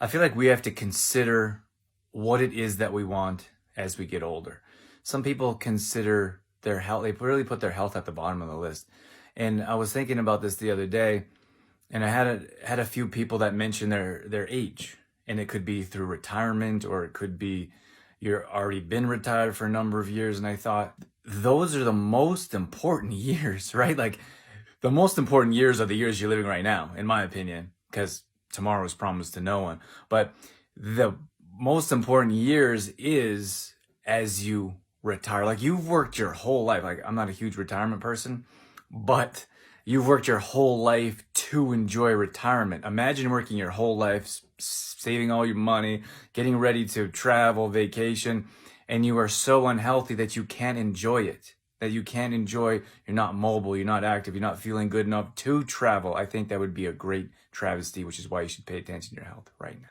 I feel like we have to consider what it is that we want as we get older. Some people consider their health, they really put their health at the bottom of the list. And I was thinking about this the other day, and I had a few people that mentioned their age. And it could be through retirement, or it could be you're already been retired for a number of years. And I thought, those are the most important years, right? Like, the most important years are the years you're living right now, in my opinion, because tomorrow is promised to no one. But the most important years is as you retire. Like, you've worked your whole life. Like, I'm not a huge retirement person, but you've worked your whole life to enjoy retirement. Imagine working your whole life, saving all your money, getting ready to travel, vacation, and you are so unhealthy that you can't enjoy it. That you can't enjoy, you're not mobile, you're not active, you're not feeling good enough to travel. I think that would be a great travesty, which is why you should pay attention to your health right now.